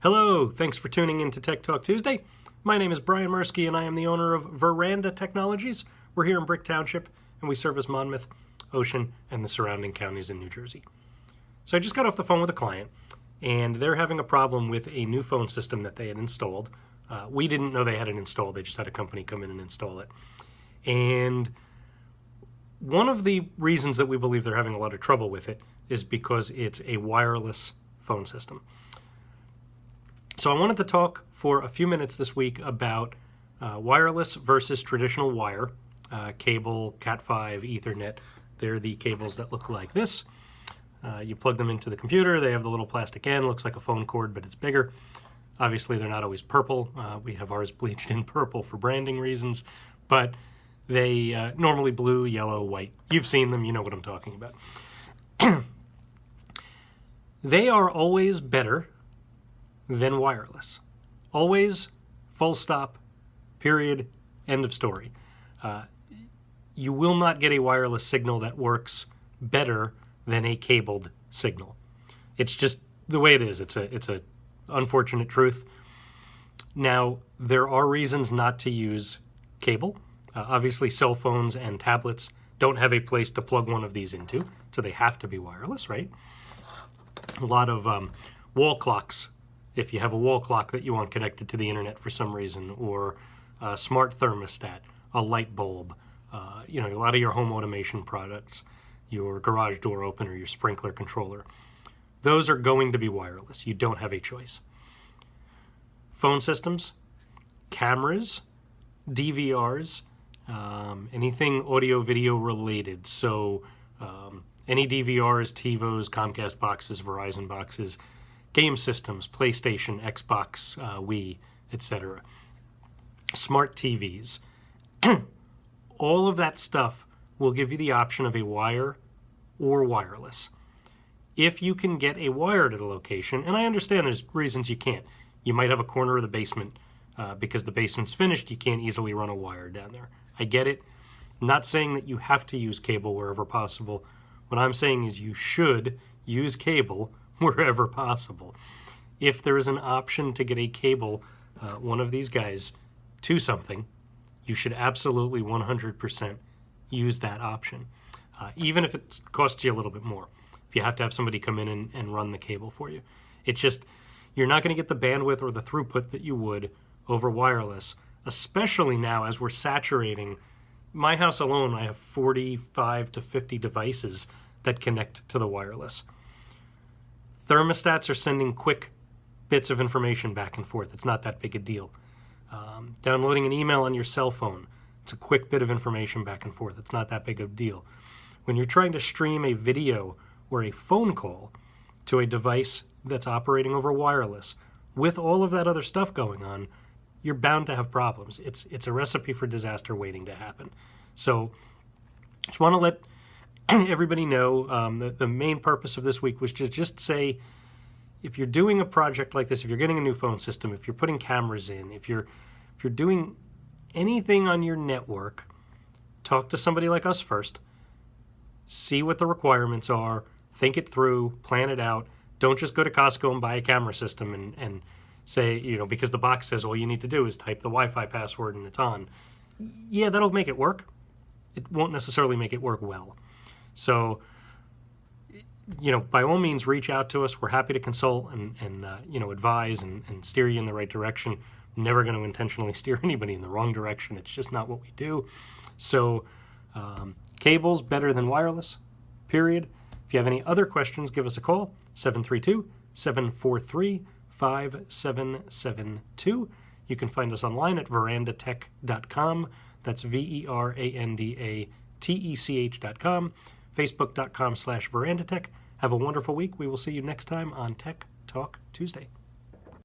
Hello, thanks for tuning in to Tech Talk Tuesday. My name is Brian Mursky, and I am the owner of Veranda Technologies. We're here in Brick Township, and we service Monmouth, Ocean, and the surrounding counties in New Jersey. So I just got off the phone with a client, and they're having a problem with a new phone system that they had installed. We didn't know they had it installed. They just had a company come in and install it. And one of the reasons that we believe they're having a lot of trouble with it is because it's a wireless phone system. So I wanted to talk for a few minutes this week about wireless versus traditional wire, cable, Cat5, Ethernet. They're the cables that look like this. You plug them into the computer. They have the little plastic end. Looks like a phone cord, but it's bigger. Obviously, they're not always purple. We have ours bleached in purple for branding reasons, but they normally blue, yellow, white. You've seen them. You know what I'm talking about. They are always better than wireless. Always, full stop, period, end of story. You will not get a wireless signal that works better than a cabled signal. It's just the way it is. It's a unfortunate truth. Now, there are reasons not to use cable. Obviously, cell phones and tablets don't have a place to plug one of these into, so they have to be wireless, right? A lot of wall clocks, if you have a wall clock that you want connected to the internet for some reason, or a smart thermostat, a light bulb, a lot of your home automation products, your garage door opener, your sprinkler controller, those are going to be wireless. You don't have a choice. Phone systems, cameras, DVRs, anything audio-video related. So any DVRs, TiVos, Comcast boxes, Verizon boxes, game systems, PlayStation, Xbox, Wii, etc. Smart TVs. All of that stuff will give you the option of a wire or wireless. If you can get a wire to the location, and I understand there's reasons you can't. You might have a corner of the basement because the basement's finished. You can't easily run a wire down there. I get it. I'm not saying that you have to use cable wherever possible. What I'm saying is you should use cable wherever possible. If there is an option to get a cable, one of these guys, to something, you should absolutely 100% use that option, even if it costs you a little bit more. If you have to have somebody come in and run the cable for you. It's just, you're not going to get the bandwidth or the throughput that you would over wireless, especially now as we're saturating. My house alone, I have 45 to 50 devices that connect to the wireless. Thermostats are sending quick bits of information back and forth. It's not that big a deal. Downloading an email on your cell phone, it's a quick bit of information back and forth. It's not that big of a deal. When you're trying to stream a video or a phone call to a device that's operating over wireless, with all of that other stuff going on, you're bound to have problems. It's a recipe for disaster waiting to happen. So just want to let everybody know the main purpose of this week was to just say, if you're doing a project like this, if you're getting a new phone system, if you're putting cameras in, if you're doing anything on your network, talk to somebody like us first. See what the requirements are. Think it through. Plan it out. Don't just go to Costco and buy a camera system and say, because the box says all you need to do is type the Wi-Fi password and it's on. Yeah, that'll make it work. It won't necessarily make it work well. So, by all means, reach out to us. We're happy to consult and advise and steer you in the right direction. I'm never going to intentionally steer anybody in the wrong direction. It's just not what we do. So, cable's better than wireless, period. If you have any other questions, give us a call, 732-743-5772. You can find us online at verandatech.com. That's verandatech.com. Facebook.com/verandatech. Have a wonderful week. We will see you next time on Tech Talk Tuesday.